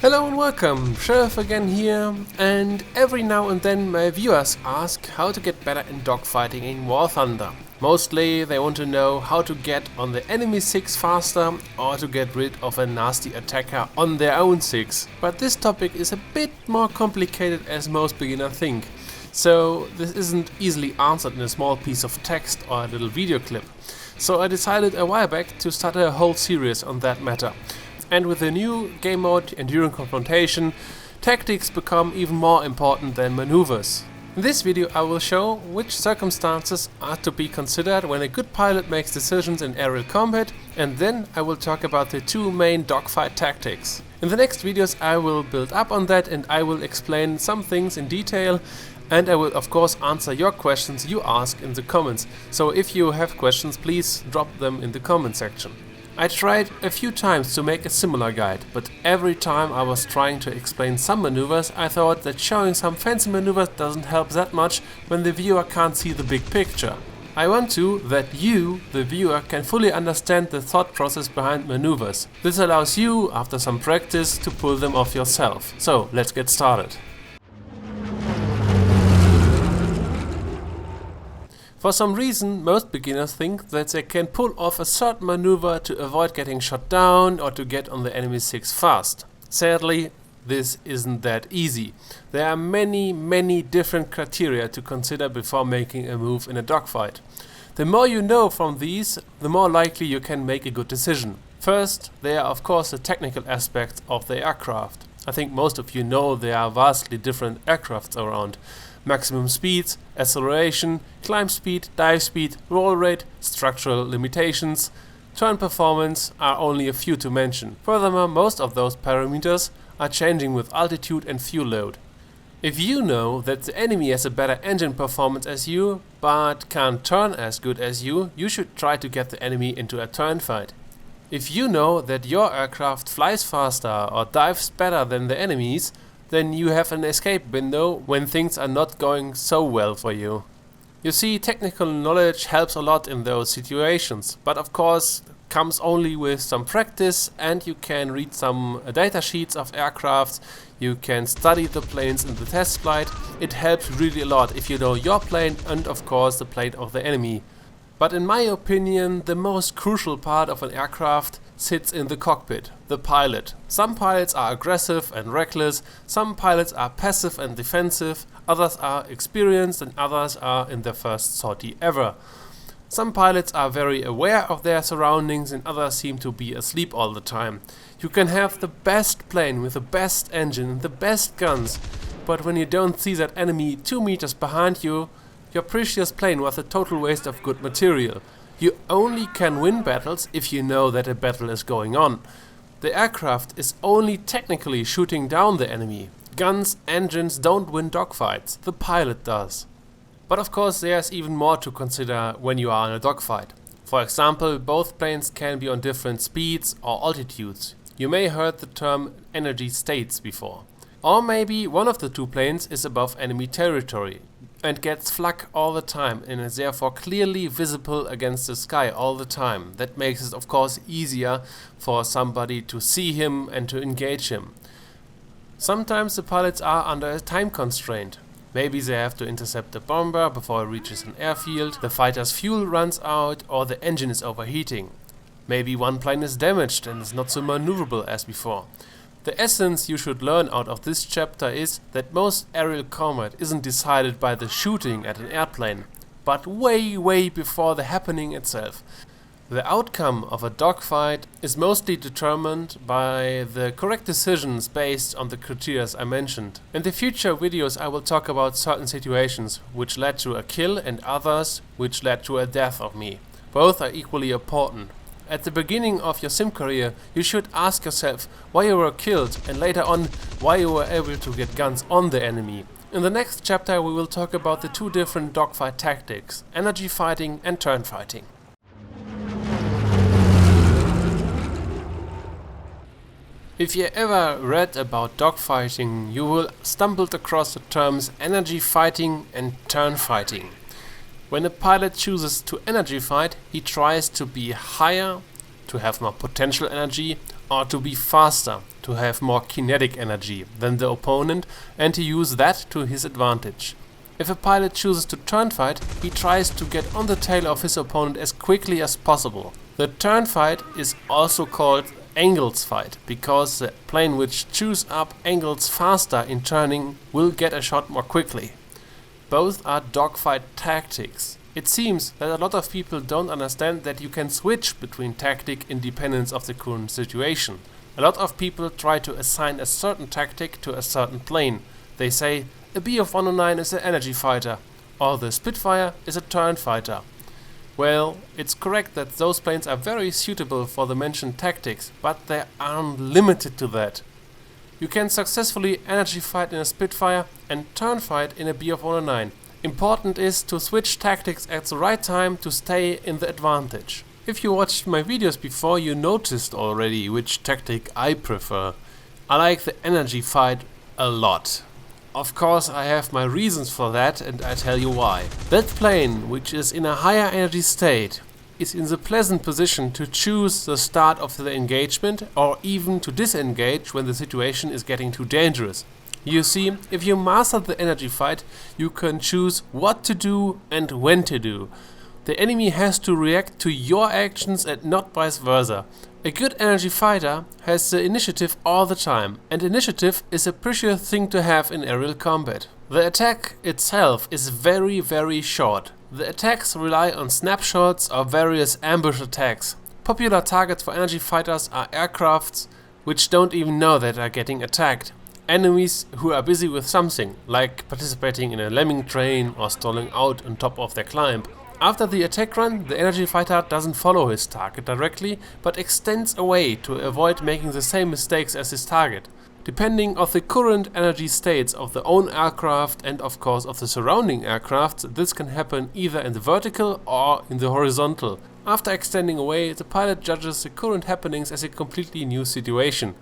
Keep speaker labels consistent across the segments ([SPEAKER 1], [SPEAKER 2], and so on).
[SPEAKER 1] Hello and welcome, Sheriff again here, and every now and then my viewers ask how to get better in dogfighting in War Thunder. Mostly they want to know how to get on the enemy 6 faster or to get rid of a nasty attacker on their own 6. But this topic is a bit more complicated as most beginners think. So this isn't easily answered in a small piece of text or a little video clip. So I decided a while back to start a whole series on that matter. And with the new game mode Enduring Confrontation, tactics become even more important than maneuvers. In this video I will show which circumstances are to be considered when a good pilot makes decisions in aerial combat, and then I will talk about the two main dogfight tactics. In the next videos I will build up on that and I will explain some things in detail, and I will of course answer your questions you ask in the comments. So if you have questions, please drop them in the comment section. I tried a few times to make a similar guide, but every time I was trying to explain some maneuvers, I thought that showing some fancy maneuvers doesn't help that much when the viewer can't see the big picture. I want that you, the viewer, can fully understand the thought process behind maneuvers. This allows you, after some practice, to pull them off yourself. So let's get started. For some reason, most beginners think that they can pull off a certain maneuver to avoid getting shot down or to get on the enemy 6 fast. Sadly, this isn't that easy. There are many different criteria to consider before making a move in a dogfight. The more you know from these, the more likely you can make a good decision. First, there are of course the technical aspects of the aircraft. I think most of you know there are vastly different aircrafts around. Maximum speeds, acceleration, climb speed, dive speed, roll rate, structural limitations, turn performance are only a few to mention. Furthermore, most of those parameters are changing with altitude and fuel load. If you know that the enemy has a better engine performance as you, but can't turn as good as you should try to get the enemy into a turn fight. If you know that your aircraft flies faster or dives better than the enemy's, then you have an escape window when things are not going so well for you. You see, technical knowledge helps a lot in those situations, but of course comes only with some practice, and you can read some data sheets of aircrafts, you can study the planes in the test flight. It helps really a lot if you know your plane and of course the plane of the enemy. But in my opinion, the most crucial part of an aircraft sits in the cockpit, the pilot. Some pilots are aggressive and reckless, some pilots are passive and defensive, others are experienced and others are in their first sortie ever. Some pilots are very aware of their surroundings and others seem to be asleep all the time. You can have the best plane with the best engine and the best guns, but when you don't see that enemy 2 meters behind you, your precious plane was a total waste of good material. You only can win battles if you know that a battle is going on. The aircraft is only technically shooting down the enemy. Guns, engines don't win dogfights, the pilot does. But of course there's even more to consider when you are in a dogfight. For example, both planes can be on different speeds or altitudes. You may heard the term energy states before. Or maybe one of the two planes is above enemy territory and gets flak all the time and is therefore clearly visible against the sky all the time. That makes it of course easier for somebody to see him and to engage him. Sometimes the pilots are under a time constraint. Maybe they have to intercept a bomber before it reaches an airfield, the fighter's fuel runs out or the engine is overheating. Maybe one plane is damaged and is not so maneuverable as before. The essence you should learn out of this chapter is that most aerial combat isn't decided by the shooting at an airplane, but way before the happening itself. The outcome of a dogfight is mostly determined by the correct decisions based on the criteria I mentioned. In the future videos I will talk about certain situations which led to a kill and others which led to a death of me. Both are equally important. At the beginning of your sim career, you should ask yourself why you were killed and later on why you were able to get guns on the enemy. In the next chapter we will talk about the two different dogfight tactics, energy fighting and turn fighting. If you ever read about dogfighting, you will stumble across the terms energy fighting and turn fighting. When a pilot chooses to energy fight, he tries to be higher, to have more potential energy, or to be faster, to have more kinetic energy than the opponent and to use that to his advantage. If a pilot chooses to turn fight, he tries to get on the tail of his opponent as quickly as possible. The turn fight is also called angles fight, because the plane which chews up angles faster in turning will get a shot more quickly. Both are dogfight tactics. It seems that a lot of people don't understand that you can switch between tactic independence of the current situation. A lot of people try to assign a certain tactic to a certain plane. They say, a Bf 109 is an energy fighter, or the Spitfire is a turn fighter. Well, it's correct that those planes are very suitable for the mentioned tactics, but they aren't limited to that. You can successfully energy fight in a Spitfire and turn fight in a Bf 109. Important is to switch tactics at the right time to stay in the advantage. If you watched my videos before, you noticed already which tactic I prefer. I like the energy fight a lot. Of course, I have my reasons for that, and I tell you why. That plane, which is in a higher energy state, is in the pleasant position to choose the start of the engagement or even to disengage when the situation is getting too dangerous. You see, if you master the energy fight, you can choose what to do and when to do. The enemy has to react to your actions and not vice versa. A good energy fighter has the initiative all the time, and initiative is a precious thing to have in aerial combat. The attack itself is very short. The attacks rely on snapshots or various ambush attacks. Popular targets for energy fighters are aircrafts which don't even know that are getting attacked. Enemies who are busy with something, like participating in a lemming train or stalling out on top of their climb. After the attack run, the energy fighter doesn't follow his target directly, but extends away to avoid making the same mistakes as his target. Depending on the current energy states of the own aircraft and of course of the surrounding aircraft, this can happen either in the vertical or in the horizontal. After extending away, the pilot judges the current happenings as a completely new situation.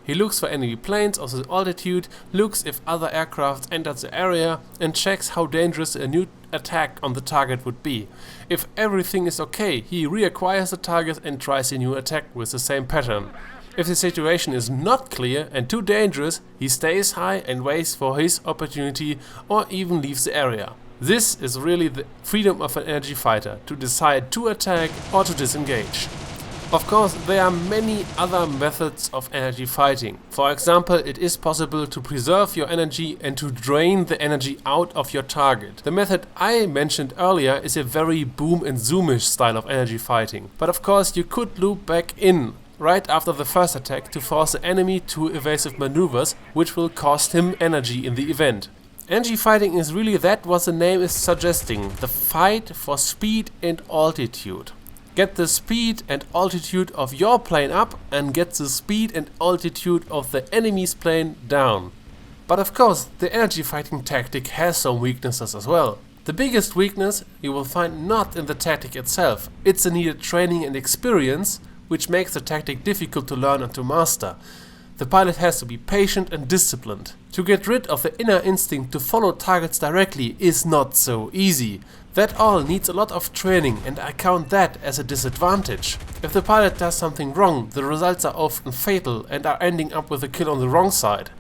[SPEAKER 1] He looks for enemy planes of the altitude, looks if other aircraft entered the area, and checks how dangerous a new attack on the target would be. If everything is okay, he reacquires the target and tries a new attack with the same pattern. If the situation is not clear and too dangerous, he stays high and waits for his opportunity or even leaves the area. This is really the freedom of an energy fighter, to decide to attack or to disengage. Of course, there are many other methods of energy fighting. For example, it is possible to preserve your energy and to drain the energy out of your target. The method I mentioned earlier is a very boom and zoomish style of energy fighting. But of course, you could loop back in right after the first attack to force the enemy to evasive maneuvers, which will cost him energy in the event. Energy fighting is really that what the name is suggesting, the fight for speed and altitude. Get the speed and altitude of your plane up and get the speed and altitude of the enemy's plane down. But of course, the energy fighting tactic has some weaknesses as well. The biggest weakness you will find not in the tactic itself, it's the needed training and experience, which makes the tactic difficult to learn and to master. The pilot has to be patient and disciplined. To get rid of the inner instinct to follow targets directly is not so easy. That all needs a lot of training, and I count that as a disadvantage. If the pilot does something wrong, the results are often fatal and are ending up with a kill on the wrong side.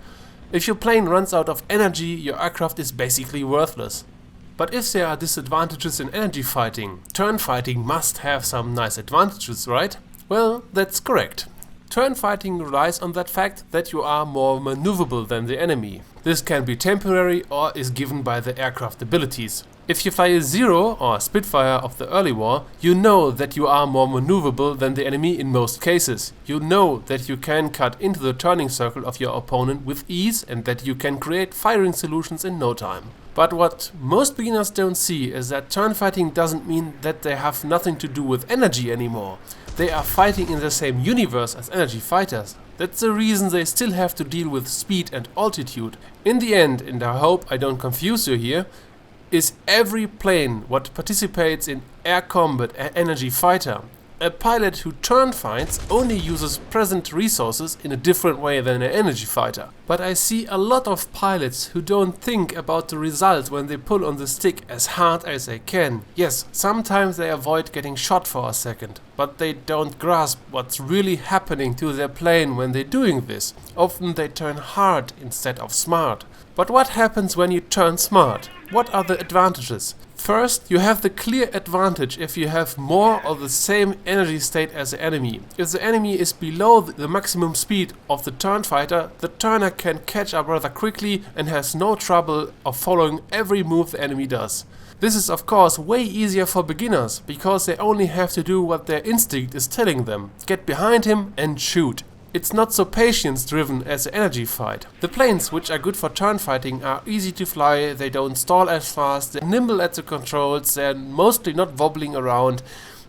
[SPEAKER 1] If your plane runs out of energy, your aircraft is basically worthless. But if there are disadvantages in energy fighting, turn fighting must have some nice advantages, right? Well, that's correct. Turn fighting relies on that fact that you are more maneuverable than the enemy. This can be temporary or is given by the aircraft abilities. If you fly a Zero or a Spitfire of the early war, you know that you are more maneuverable than the enemy in most cases. You know that you can cut into the turning circle of your opponent with ease and that you can create firing solutions in no time. But what most beginners don't see is that turn fighting doesn't mean that they have nothing to do with energy anymore. They are fighting in the same universe as energy fighters. That's the reason they still have to deal with speed and altitude. In the end, and I hope I don't confuse you here, is every plane what participates in air combat an energy fighter. a pilot who turn fights only uses present resources in a different way than an energy fighter. But I see a lot of pilots who don't think about the result when they pull on the stick as hard as they can. Yes, sometimes they avoid getting shot for a second, but they don't grasp what's really happening to their plane when they're doing this. Often they turn hard instead of smart. But what happens when you turn smart? What are the advantages? First, you have the clear advantage if you have more or the same energy state as the enemy. If the enemy is below the maximum speed of the turn fighter, the turner can catch up rather quickly and has no trouble of following every move the enemy does. This is of course way easier for beginners, because they only have to do what their instinct is telling them. Get behind him and shoot. It's not so patience driven as the energy fight. The planes which are good for turn fighting are easy to fly, they don't stall as fast, they're nimble at the controls, they're mostly not wobbling around.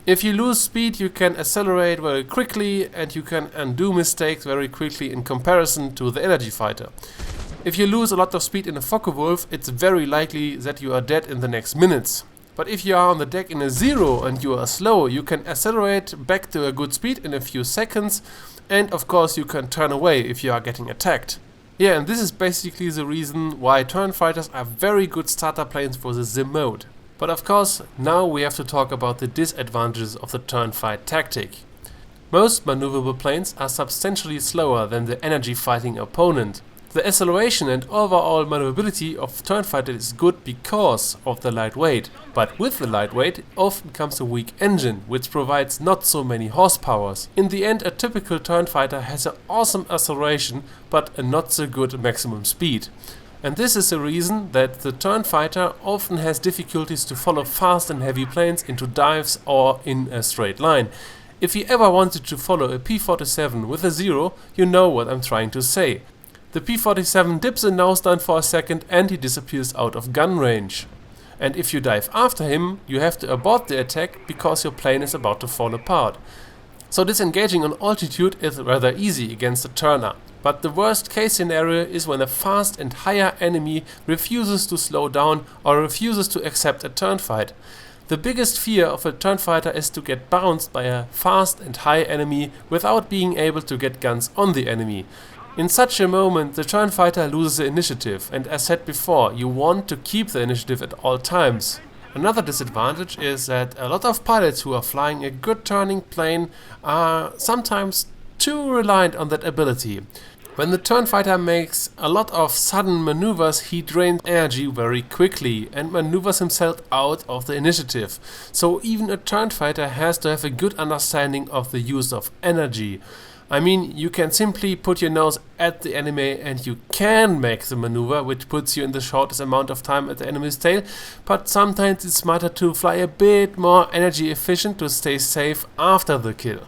[SPEAKER 1] If you lose speed you can accelerate very quickly and you can undo mistakes very quickly in comparison to the energy fighter. If you lose a lot of speed in a Focke-Wulf, it's very likely that you are dead in the next minutes. But if you are on the deck in a zero and you are slow, you can accelerate back to a good speed in a few seconds, and of course you can turn away if you are getting attacked. Yeah, and this is basically the reason why turn fighters are very good starter planes for the sim mode. But of course, now we have to talk about the disadvantages of the turn fight tactic. Most maneuverable planes are substantially slower than the energy fighting opponent. The acceleration and overall maneuverability of turn fighter is good because of the light weight, but with the light weight often comes a weak engine, which provides not so many horsepowers. In the end, a typical turn fighter has an awesome acceleration, but a not so good maximum speed. And this is the reason that the turn fighter often has difficulties to follow fast and heavy planes into dives or in a straight line. If you ever wanted to follow a P-47 with a zero, you know what I'm trying to say. The P-47 dips a nose down for a second and he disappears out of gun range. And if you dive after him, you have to abort the attack because your plane is about to fall apart. So disengaging on altitude is rather easy against a turner. But the worst case scenario is when a fast and higher enemy refuses to slow down or refuses to accept a turn fight. The biggest fear of a turn fighter is to get bounced by a fast and high enemy without being able to get guns on the enemy. In such a moment, the turn fighter loses the initiative, and as said before, you want to keep the initiative at all times. Another disadvantage is that a lot of pilots who are flying a good turning plane are sometimes too reliant on that ability. When the turn fighter makes a lot of sudden maneuvers, he drains energy very quickly and maneuvers himself out of the initiative. So even a turn fighter has to have a good understanding of the use of energy. I mean, you can simply put your nose at the enemy and you can make the maneuver, which puts you in the shortest amount of time at the enemy's tail, but sometimes it's smarter to fly a bit more energy efficient to stay safe after the kill.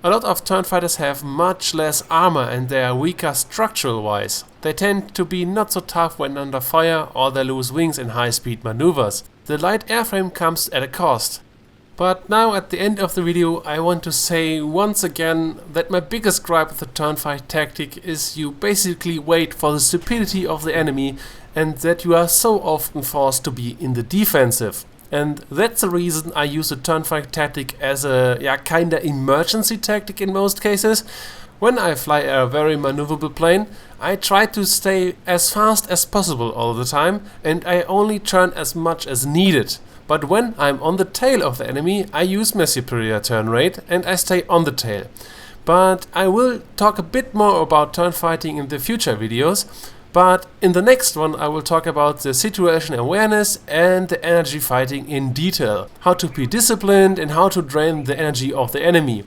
[SPEAKER 1] A lot of turn fighters have much less armor and they are weaker structural wise. They tend to be not so tough when under fire, or they lose wings in high speed maneuvers. The light airframe comes at a cost. But now at the end of the video I want to say once again that my biggest gripe with the turn fight tactic is you basically wait for the stupidity of the enemy and that you are so often forced to be in the defensive. And that's the reason I use the turn fight tactic as a kinda emergency tactic in most cases. When I fly a very maneuverable plane, I try to stay as fast as possible all the time and I only turn as much as needed. But when I'm on the tail of the enemy, I use my superior turn rate and I stay on the tail. But I will talk a bit more about turn fighting in the future videos. But in the next one I will talk about the situation awareness and the energy fighting in detail. How to be disciplined and how to drain the energy of the enemy.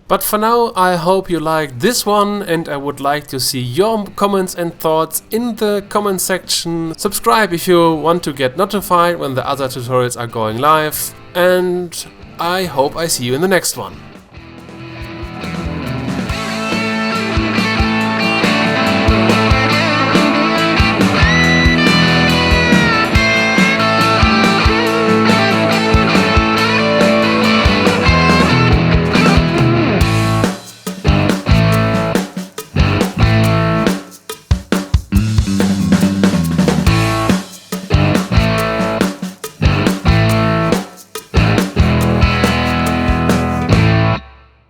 [SPEAKER 1] But for now, I hope you liked this one and I would like to see your comments and thoughts in the comment section. Subscribe if you want to get notified when the other tutorials are going live, and I hope I see you in the next one.